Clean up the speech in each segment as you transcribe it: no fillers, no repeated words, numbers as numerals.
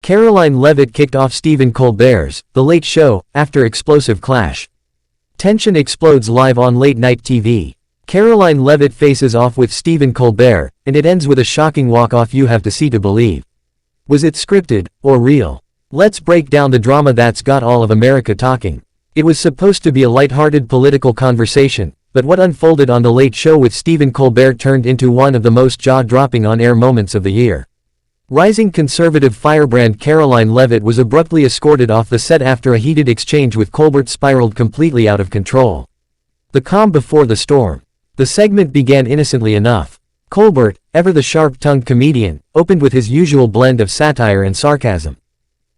Karoline Leavitt kicked off Stephen Colbert's The Late Show after explosive clash. Tension explodes live on late-night TV. Karoline Leavitt faces off with Stephen Colbert, and it ends with a shocking walk-off you have to see to believe. Was it scripted, or real? Let's break down the drama that's got all of America talking. It was supposed to be a light-hearted political conversation, but what unfolded on The Late Show with Stephen Colbert turned into one of the most jaw-dropping on-air moments of the year. Rising conservative firebrand Karoline Leavitt was abruptly escorted off the set after a heated exchange with Colbert spiraled completely out of control. The calm before the storm. The segment began innocently enough. Colbert, ever the sharp-tongued comedian, opened with his usual blend of satire and sarcasm.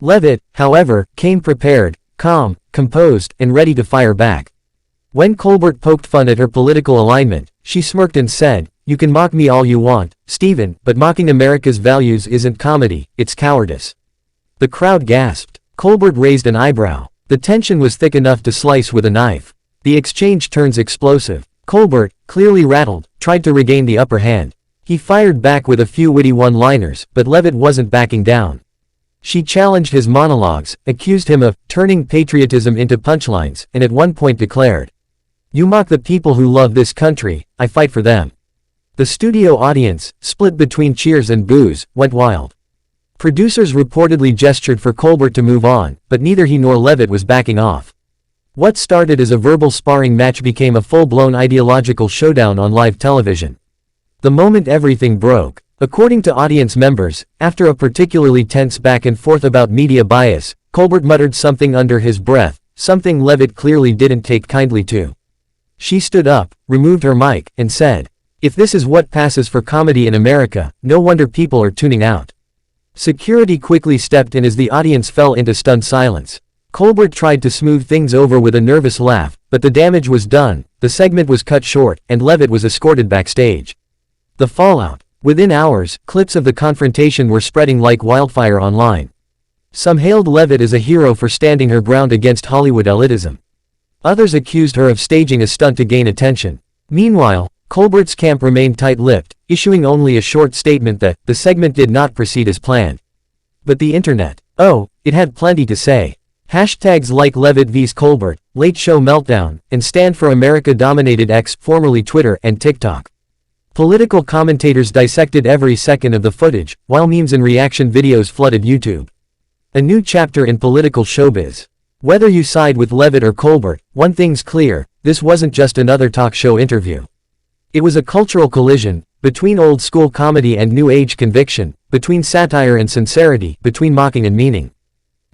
Leavitt, however, came prepared, calm, composed, and ready to fire back. When Colbert poked fun at her political alignment, she smirked and said, "You can mock me all you want, Stephen, but mocking America's values isn't comedy, it's cowardice." The crowd gasped. Colbert raised an eyebrow. The tension was thick enough to slice with a knife. The exchange turns explosive. Colbert, clearly rattled, tried to regain the upper hand. He fired back with a few witty one-liners, but Leavitt wasn't backing down. She challenged his monologues, accused him of turning patriotism into punchlines, and at one point declared, "You mock the people who love this country, I fight for them." The studio audience, split between cheers and boos, went wild. Producers reportedly gestured for Colbert to move on, but neither he nor Leavitt was backing off. What started as a verbal sparring match became a full-blown ideological showdown on live television. The moment everything broke. According to audience members, after a particularly tense back and forth about media bias, Colbert muttered something under his breath, something Leavitt clearly didn't take kindly to. She stood up, removed her mic, and said, "If this is what passes for comedy in America, no wonder people are tuning out." Security quickly stepped in as the audience fell into stunned silence. Colbert tried to smooth things over with a nervous laugh, but the damage was done, the segment was cut short, and Leavitt was escorted backstage. The fallout. Within hours, clips of the confrontation were spreading like wildfire online. Some hailed Leavitt as a hero for standing her ground against Hollywood elitism. Others accused her of staging a stunt to gain attention. Meanwhile, Colbert's camp remained tight-lipped, issuing only a short statement that the segment did not proceed as planned. But the internet, oh, it had plenty to say. Hashtags like Leavitt vs Colbert, Late Show Meltdown, and Stand for America dominated X, formerly Twitter, and TikTok. Political commentators dissected every second of the footage, while memes and reaction videos flooded YouTube. A new chapter in political showbiz. Whether you side with Leavitt or Colbert, one thing's clear, this wasn't just another talk show interview. It was a cultural collision, between old-school comedy and new-age conviction, between satire and sincerity, between mocking and meaning.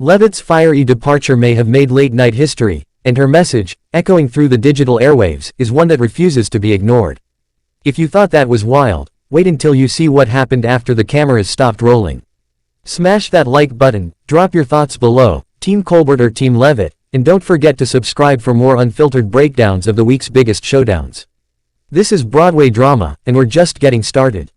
Leavitt's fiery departure may have made late-night history, and her message, echoing through the digital airwaves, is one that refuses to be ignored. If you thought that was wild, wait until you see what happened after the cameras stopped rolling. Smash that like button, drop your thoughts below, Team Colbert or Team Leavitt, and don't forget to subscribe for more unfiltered breakdowns of the week's biggest showdowns. This is Broadway drama, and we're just getting started.